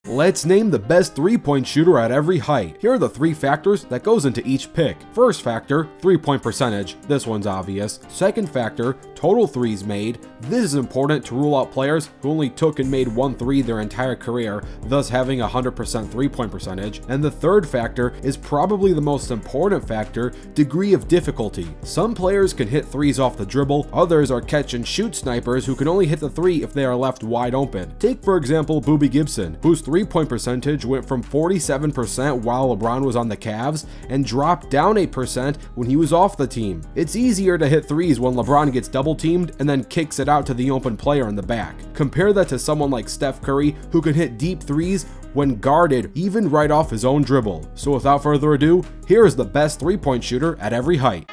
Let's name the best three-point shooter at every height. Here are the three factors that goes into each pick. First factor, three-point percentage. This one's obvious. Second factor, total threes made. This is important to rule out players who only took and made one three their entire career, thus having a 100% three-point percentage. And the third factor is probably the most important factor, degree of difficulty. Some players can hit threes off the dribble, others are catch and shoot snipers who can only hit the three if they are left wide open. Take for example Boobie Gibson, whose three-point percentage went from 47% while LeBron was on the Cavs and dropped down 8% when he was off the team. It's easier to hit threes when LeBron gets double teamed and then kicks it out to the open player in the back. Compare that to someone like Steph Curry, who can hit deep threes when guarded even right off his own dribble. So without further ado, here is the best three-point shooter at every height.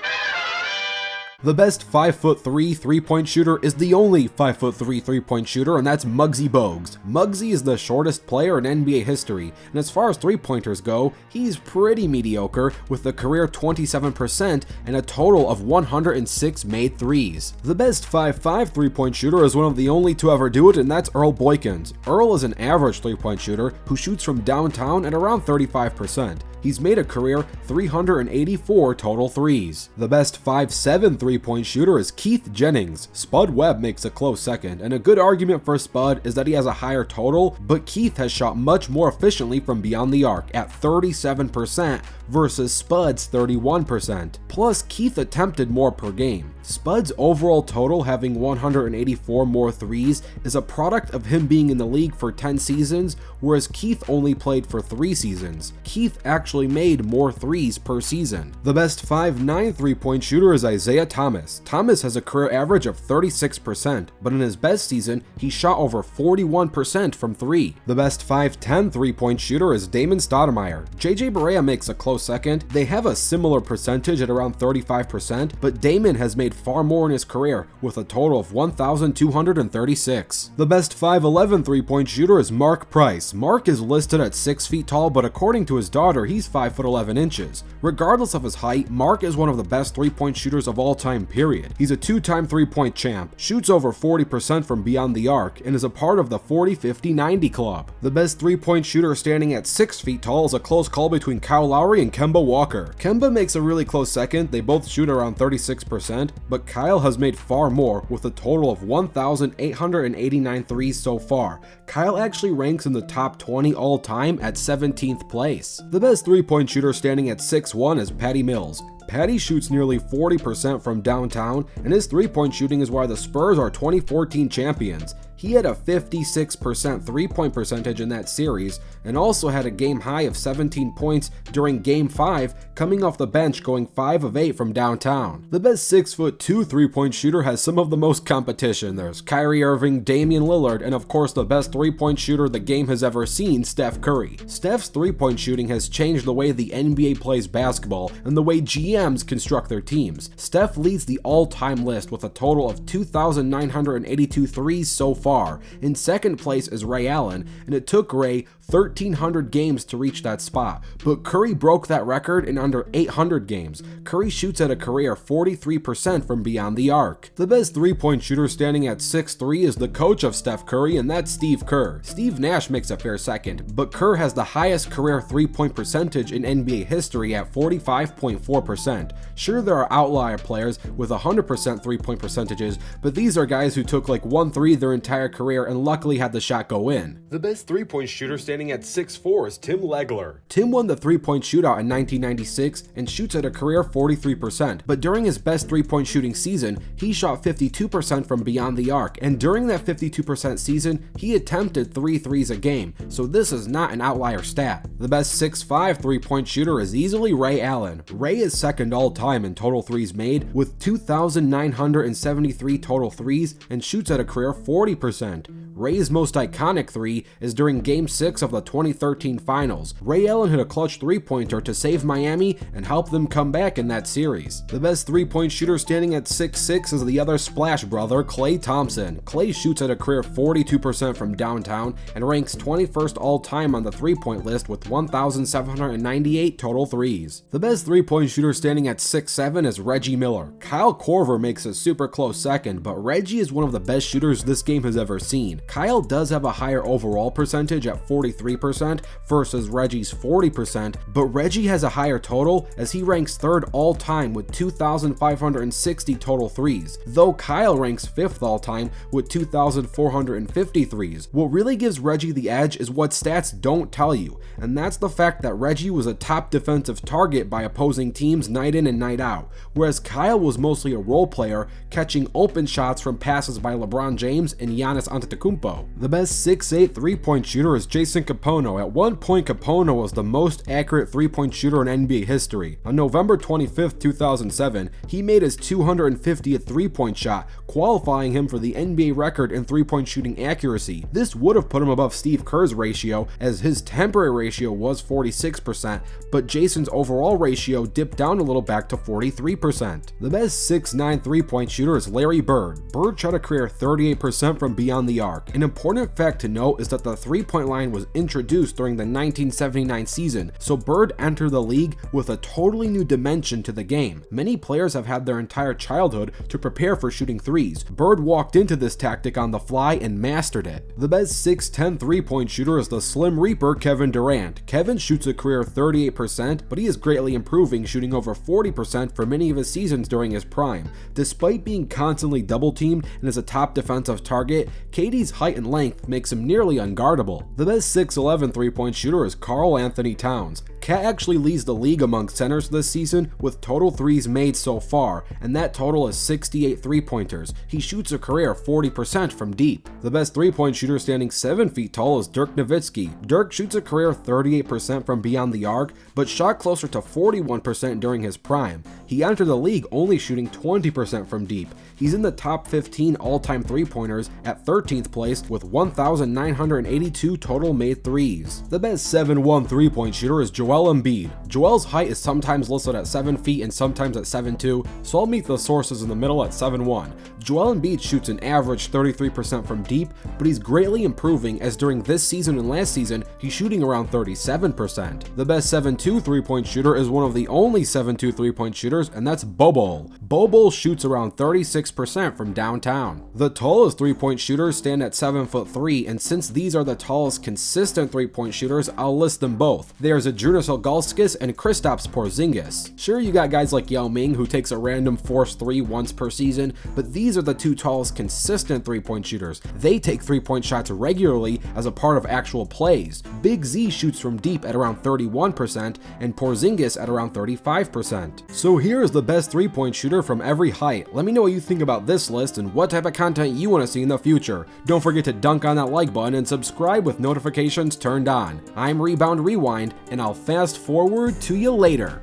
The best 5'3" three-point shooter is the only 5'3" three-point shooter, and that's Muggsy Bogues. Muggsy is the shortest player in NBA history, and as far as three-pointers go, he's pretty mediocre with a career 27% and a total of 106 made threes. The best 5'5" three-point shooter is one of the only to ever do it, and that's Earl Boykins. Earl is an average three-point shooter who shoots from downtown at around 35%. He's made a career 384 total threes. The best 5'7" three-point shooter is Keith Jennings. Spud Webb makes a close second, and a good argument for Spud is that he has a higher total, but Keith has shot much more efficiently from beyond the arc at 37% versus Spud's 31%. Plus, Keith attempted more per game. Spud's overall total, having 184 more threes, is a product of him being in the league for 10 seasons, whereas Keith only played for 3 seasons. Keith actually made more threes per season. The best 5'9" three-point shooter is Isaiah Thomas. Thomas has a career average of 36%, but in his best season, he shot over 41% from 3. The best 5'10" three-point shooter is Damon Stoudemire. JJ Barea makes a close second. They have a similar percentage at around 35%, but Damon has made far more in his career with a total of 1,236. The best 5'11" three-point shooter is Mark Price. Mark is listed at 6 feet tall, but according to his daughter, he's 5'11" inches. Regardless of his height, Mark is one of the best three-point shooters of all time, period. He's a 2-time three-point champ, shoots over 40% from beyond the arc, and is a part of the 40-50-90 club. The best three-point shooter standing at 6 feet tall is a close call between Kyle Lowry and Kemba Walker. Kemba makes a really close second, they both shoot around 36%, but Kyle has made far more with a total of 1,889 threes so far. Kyle actually ranks in the top 20 all time at 17th place. The best three-point shooter standing at 6'1" is Patty Mills. Patty shoots nearly 40% from downtown, and his three-point shooting is why the Spurs are 2014 champions. He had a 56% three-point percentage in that series, and also had a game high of 17 points during Game 5, coming off the bench going 5 of 8 from downtown. The best 6'2" three-point shooter has some of the most competition. There's Kyrie Irving, Damian Lillard, and of course the best three-point shooter the game has ever seen, Steph Curry. Steph's three-point shooting has changed the way the NBA plays basketball and the way GMs construct their teams. Steph leads the all-time list with a total of 2,982 threes so far. In second place is Ray Allen, and it took Ray 1,300 games to reach that spot, but Curry broke that record in under 800 games. Curry shoots at a career 43% from beyond the arc. The best three-point shooter standing at 6'3" is the coach of Steph Curry, and that's Steve Kerr. Steve Nash makes a fair second, but Kerr has the highest career three-point percentage in NBA history at 45.4%. Sure, there are outlier players with 100% three-point percentages, but these are guys who took like 1 3 their entire career and luckily had the shot go in. The best three-point shooter standing at 6'4" is Tim Legler. Tim won the three-point shootout in 1996 and shoots at a career 43%, but during his best three-point shooting season, he shot 52% from beyond the arc, and during that 52% season, he attempted 3 threes a game, so this is not an outlier stat. The best 6'5" three-point shooter is easily Ray Allen. Ray is second all-time in total threes made with 2,973 total threes and shoots at a career 40%. Ray's most iconic three is during Game 6 of the 2013 Finals. Ray Allen hit a clutch three-pointer to save Miami and help them come back in that series. The best three-point shooter standing at 6'6" is the other Splash brother, Klay Thompson. Klay shoots at a career 42% from downtown and ranks 21st all-time on the three-point list with 1,798 total threes. The best three-point shooter standing at 6'7" is Reggie Miller. Kyle Korver makes a super close second, but Reggie is one of the best shooters this game has ever seen. Kyle does have a higher overall percentage at 43% versus Reggie's 40%, but Reggie has a higher total as he ranks 3rd all-time with 2,560 total threes, though Kyle ranks 5th all-time with 2,450 threes. What really gives Reggie the edge is what stats don't tell you, and that's the fact that Reggie was a top defensive target by opposing teams night in and night out, whereas Kyle was mostly a role player, catching open shots from passes by LeBron James and Giannis Antetokounmpo. The best 6'8" three-point shooter is Jason Kapono. At one point, Kapono was the most accurate three-point shooter in NBA history. On November 25th, 2007, he made his 250th three-point shot, qualifying him for the NBA record in three-point shooting accuracy. This would have put him above Steve Kerr's ratio, as his temporary ratio was 46%, but Jason's overall ratio dipped down a little back to 43%. The best 6'9" three-point shooter is Larry Bird. Bird shot a career 38% from beyond the arc. An important fact to note is that the three-point line was introduced during the 1979 season, so Bird entered the league with a totally new dimension to the game. Many players have had their entire childhood to prepare for shooting threes. Bird walked into this tactic on the fly and mastered it. The best 6'10" three-point shooter is the Slim Reaper Kevin Durant. Kevin shoots a career 38%, but he is greatly improving, shooting over 40% for many of his seasons during his prime. Despite being constantly double-teamed and as a top defensive target, KD's height and length makes him nearly unguardable. The best 6'11" three-point shooter is Karl Anthony Towns. Cat actually leads the league among centers this season with total threes made so far, and that total is 68 three-pointers. He shoots a career 40% from deep. The best three-point shooter standing 7 feet tall is Dirk Nowitzki. Dirk shoots a career 38% from beyond the arc, but shot closer to 41% during his prime. He entered the league only shooting 20% from deep. He's in the top 15 all-time three-pointers at 13th place with 1,982 total made threes. The best 7'1" three-point shooter is Joel Embiid. Joel's height is sometimes listed at 7 feet and sometimes at 7'2", so I'll meet the sources in the middle at 7'1". Joel Embiid shoots an average 33% from deep, but he's greatly improving as during this season and last season, he's shooting around 37%. The best 7'2" three-point shooter is one of the only 7'2" three-point shooters, and that's Bobo. Bobo shoots around 36% from downtown. The tallest three-point shooters stand at 7'3", and since these are the tallest consistent three-point shooters, I'll list them both. There's Adrunas Ilgauskas and Kristaps Porzingis. Sure, you got guys like Yao Ming who takes a random forced three once per season, but these are the two tallest consistent three-point shooters. They take three-point shots regularly as a part of actual plays. Big Z shoots from deep at around 31% and Porzingis at around 35%. So here is the best three-point shooter from every height. Let me know what you think about this list and what type of content you want to see in the future. Don't forget to dunk on that like button and subscribe with notifications turned on. I'm Rebound Rewind, and I'll fast forward to you later.